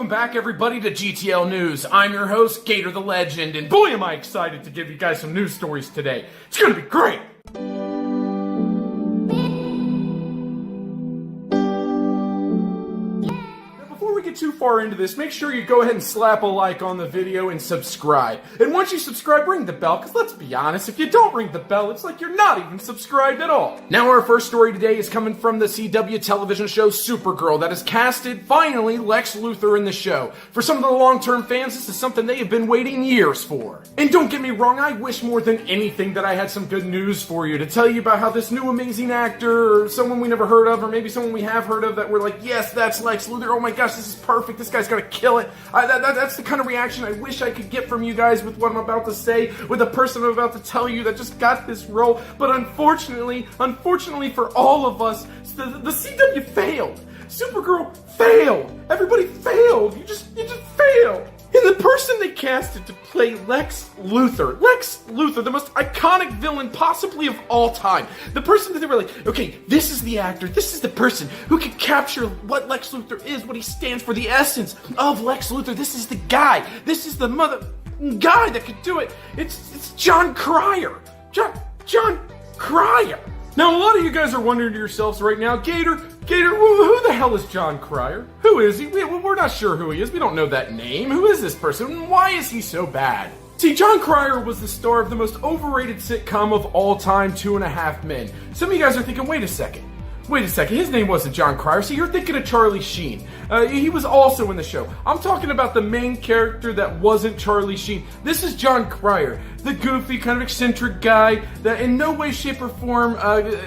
back, everybody, to GTL News. I'm your host, Gator the Legend, and boy am I excited to give you guys some news stories today. It's gonna be great! Before we get too far into this, make sure you go ahead and slap a like on the video and subscribe. And once you subscribe, ring the bell, because let's be honest, if you don't ring the bell, it's like you're not even subscribed at all. Now our first story today is coming from the CW television show Supergirl that has casted, finally, Lex Luthor in the show. For some of the long-term fans, this is something they have been waiting years for. And don't get me wrong, I wish more than anything that I had some good news for you to tell you about how this new amazing actor, or someone we never heard of, or maybe someone we have heard of that we're like, yes, that's Lex Luthor, oh my gosh, this is perfect, this guy's gonna kill it. That's the kind of reaction I wish I could get from you guys with what I'm about to say, with the person I'm about to tell you that just got this role. But unfortunately for all of us, the CW failed. Supergirl failed. Everybody failed. You just failed. And the person they casted to play Lex Luthor, the most iconic villain possibly of all time. The person that they were like, okay, this is the actor, this is the person who can capture what Lex Luthor is, what he stands for, the essence of Lex Luthor. This is the guy. This is the guy that could do it. It's Jon Cryer. Jon Cryer. Now, a lot of you guys are wondering to yourselves right now, Gator, who the hell is Jon Cryer? Who is he? We're not sure who he is. We don't know that name. Who is this person? Why is he so bad? See, Jon Cryer was the star of the most overrated sitcom of all time, 2.5 Men. Some of you guys are thinking, wait a second, his name wasn't Jon Cryer. See, you're thinking of Charlie Sheen. He was also in the show. I'm talking about the main character that wasn't Charlie Sheen. This is Jon Cryer, the goofy, kind of eccentric guy that in no way, shape, or form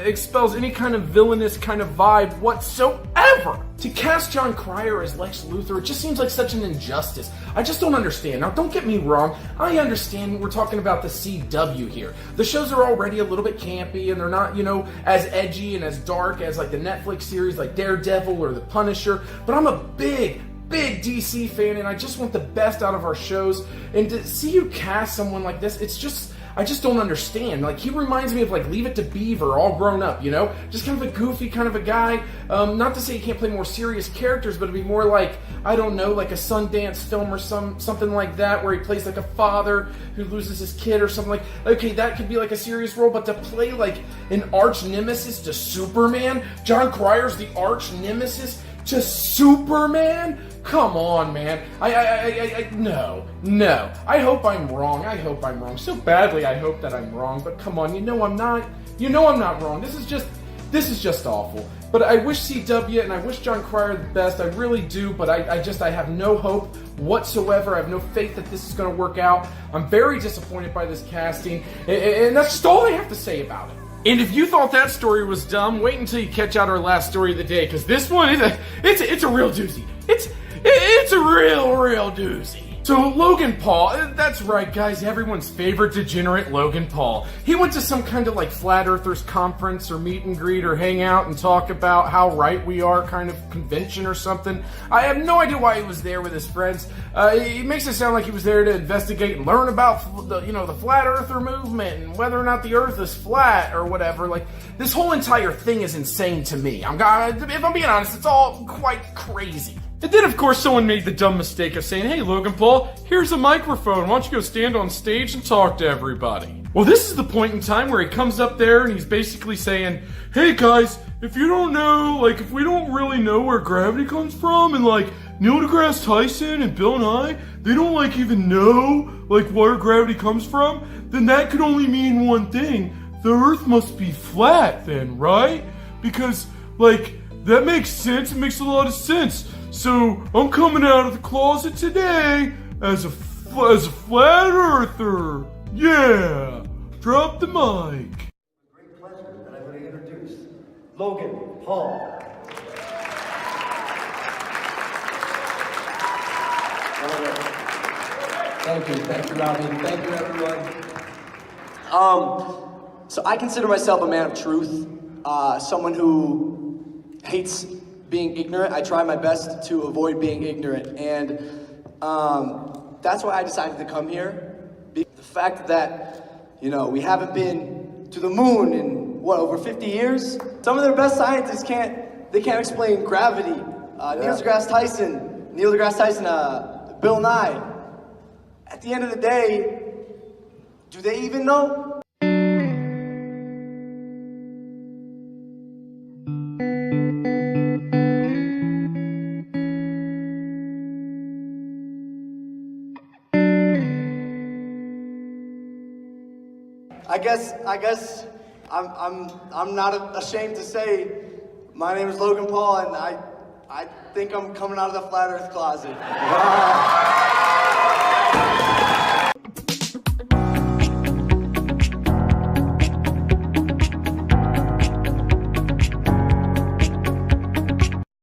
expels any kind of villainous kind of vibe whatsoever. To cast Jon Cryer as Lex Luthor, it just seems like such an injustice. I just don't understand. Now, don't get me wrong. I understand we're talking about the CW here. The shows are already a little bit campy, and they're not, as edgy and as dark as like the Netflix series like Daredevil or The Punisher. But I'm a big DC fan, and I just want the best out of our shows. And to see you cast someone like this, I just don't understand. Like, he reminds me of like Leave It to Beaver, all grown up, Just kind of a goofy kind of a guy. Not to say he can't play more serious characters, but it'd be more like, I don't know, like a Sundance film or something like that, where he plays like a father who loses his kid or something like. Okay, that could be like a serious role, but to play like an arch nemesis to Superman, Jon Cryer's the arch nemesis to Superman? Come on, man. No. I hope I'm wrong. So badly I hope that I'm wrong, but come on, I'm not. I'm not wrong. This is just awful. But I wish CW and I wish Jon Cryer the best. I really do, but I have no hope whatsoever. I have no faith that this is going to work out. I'm very disappointed by this casting, and that's just all I have to say about it. And if you thought that story was dumb, wait until you catch out our last story of the day, because this one it's a real doozy. It's a real doozy. So Logan Paul, that's right guys, everyone's favorite degenerate Logan Paul. He went to some kind of like flat earthers conference or meet and greet or hang out and talk about how right we are kind of convention or something. I have no idea why he was there with his friends. He makes it sound like he was there to investigate and learn about the flat earther movement and whether or not the earth is flat or whatever. Like, this whole entire thing is insane to me. If I'm being honest, it's all quite crazy. And then, of course, someone made the dumb mistake of saying, hey, Logan Paul, here's a microphone. Why don't you go stand on stage and talk to everybody? Well, this is the point in time where he comes up there and he's basically saying, hey, guys, if you don't know, if we don't really know where gravity comes from, and, Neil deGrasse Tyson and Bill Nye, they don't, even know, where gravity comes from, then that could only mean one thing. The Earth must be flat then, right? Because, that makes sense. It makes a lot of sense. So I'm coming out of the closet today as a flat earther. Yeah, drop the mic. Great pleasure that I'm going to introduce Logan Paul. Thank you, Robin. Thank you, everyone. So I consider myself a man of truth, someone who hates being ignorant. I try my best to avoid being ignorant, and that's why I decided to come here. The fact that, we haven't been to the moon in, over 50 years? Some of their best scientists can't explain gravity. Neil deGrasse Tyson Neil deGrasse Tyson, Bill Nye. At the end of the day, do they even know? I guess I'm not ashamed to say my name is Logan Paul, and I think I'm coming out of the flat earth closet.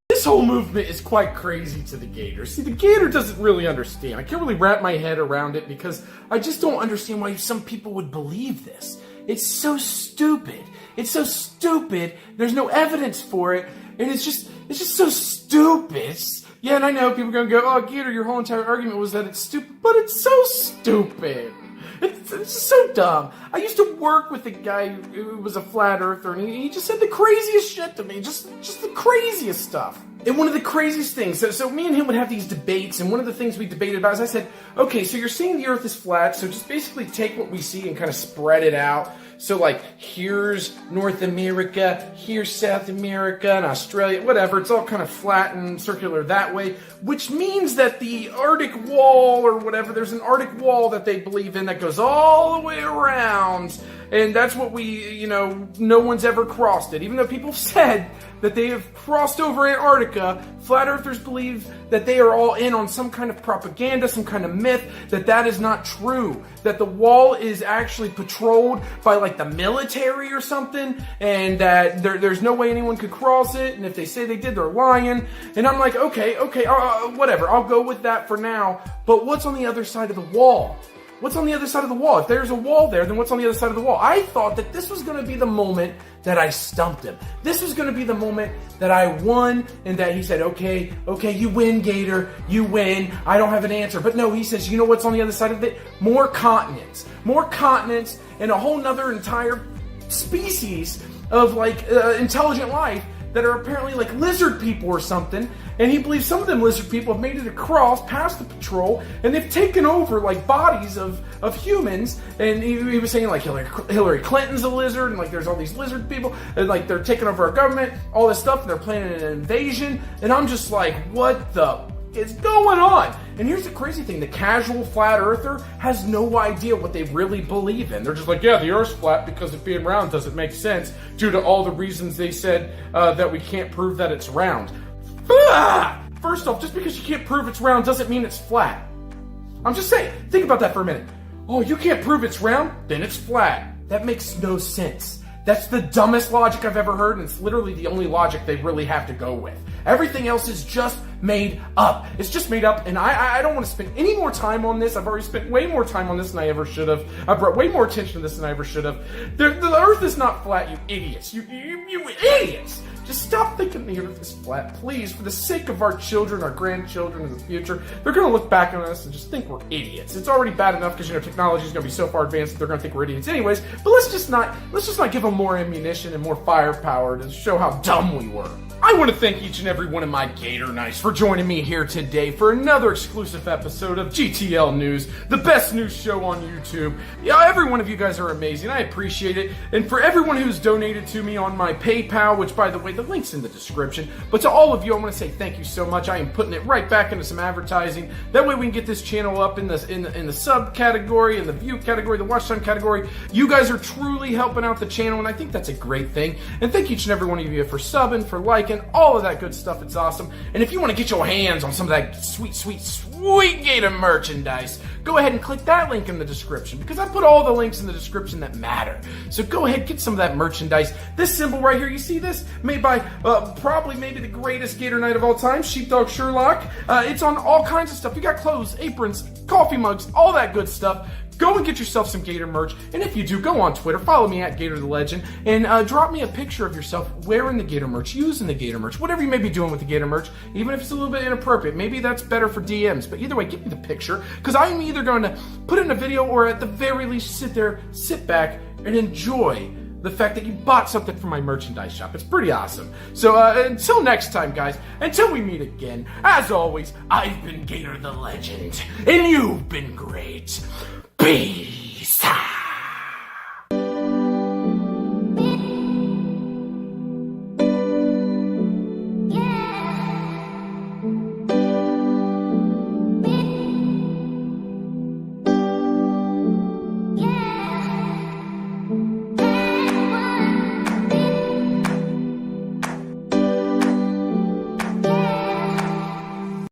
This whole movement is quite crazy to the Gator. See, the Gator doesn't really understand. I can't really wrap my head around it because I just don't understand why some people would believe this. It's so stupid. It's so stupid. There's no evidence for it, and it's just so stupid. Yeah, and I know people are gonna go, "Oh, Gator, your whole entire argument was that it's stupid," but it's so stupid. It's just so dumb. I used to work with a guy who was a flat earther, and he just said the craziest shit to me, just the craziest stuff. And one of the craziest things, so me and him would have these debates, and one of the things we debated about is I said, okay, so you're saying the earth is flat, so just basically take what we see and kind of spread it out. So like, here's North America, here's South America, and Australia, whatever. It's all kind of flat and circular that way, which means that the Arctic wall or whatever, there's an Arctic wall that they believe in that goes all the way around. And that's what we, no one's ever crossed it. Even though people said that they have crossed over Antarctica, flat earthers believe that they are all in on some kind of propaganda, some kind of myth, that is not true. That the wall is actually patrolled by like the military or something, and that there's no way anyone could cross it, and if they say they did, they're lying. And I'm like, okay, whatever, I'll go with that for now, but what's on the other side of the wall? What's on the other side of the wall? If there's a wall there, then what's on the other side of the wall? I thought that this was going to be the moment that I stumped him. This was going to be the moment that I won, and that he said, okay, you win, Gator, you win. I don't have an answer. But no, he says, you know what's on the other side of it? More continents, and a whole nother entire species of intelligent life that are apparently like lizard people or something, and he believes some of them lizard people have made it across past the patrol, and they've taken over like bodies of humans, and he was saying like Hillary Clinton's a lizard, and like there's all these lizard people, and like they're taking over our government, all this stuff, and they're planning an invasion, and I'm just like, what the is going on? And here's the crazy thing, the casual flat earther has no idea what they really believe in. They're just like, yeah, the earth's flat because it being round doesn't make sense due to all the reasons they said that we can't prove that it's round. First off, just because you can't prove it's round doesn't mean it's flat. I'm just saying, think about that for a minute. Oh, you can't prove it's round? Then it's flat. That makes no sense. That's the dumbest logic I've ever heard, and it's literally the only logic they really have to go with. Everything else is just made up. It's just made up, and I don't want to spend any more time on this. I've already spent way more time on this than I ever should have. I brought way more attention to this than I ever should have. The earth is not flat, you idiots. You idiots! Just stop thinking the earth is flat, please, for the sake of our children, our grandchildren in the future. They're going to look back on us and just think we're idiots. It's already bad enough because, technology is going to be so far advanced that they're going to think we're idiots anyways, but let's just not give them more ammunition and more firepower to show how dumb we were. I want to thank each and every one of my Gator Knights for joining me here today for another exclusive episode of GTL News, the best news show on YouTube. Yeah, every one of you guys are amazing. I appreciate it. And for everyone who's donated to me on my PayPal, which, by the way, the link's in the description. But to all of you, I want to say thank you so much. I am putting it right back into some advertising. That way we can get this channel up in the sub category, in the view category, the watch time category. You guys are truly helping out the channel, and I think that's a great thing. And thank each and every one of you for subbing, for liking, all of that good stuff. It's awesome. And if you want to get your hands on some of that sweet Gator merchandise, go ahead and click that link in the description, because I put all the links in the description that matter. So go ahead, get some of that merchandise. This symbol right here, you see this? Made by probably maybe the greatest Gator Knight of all time, Sheepdog Sherlock. It's on all kinds of stuff. You got clothes, aprons, coffee mugs, all that good stuff. Go and get yourself some Gator merch, and if you do, go on Twitter, follow me at Gator the Legend, and drop me a picture of yourself wearing the Gator merch, using the Gator merch, whatever you may be doing with the Gator merch, even if it's a little bit inappropriate. Maybe that's better for DMs, but either way, give me the picture, because I'm either going to put it in a video or at the very least sit back and enjoy the fact that you bought something from my merchandise shop. It's pretty awesome. So until next time, guys, until we meet again, as always, I've been Gator the Legend, and you've been great. Peace.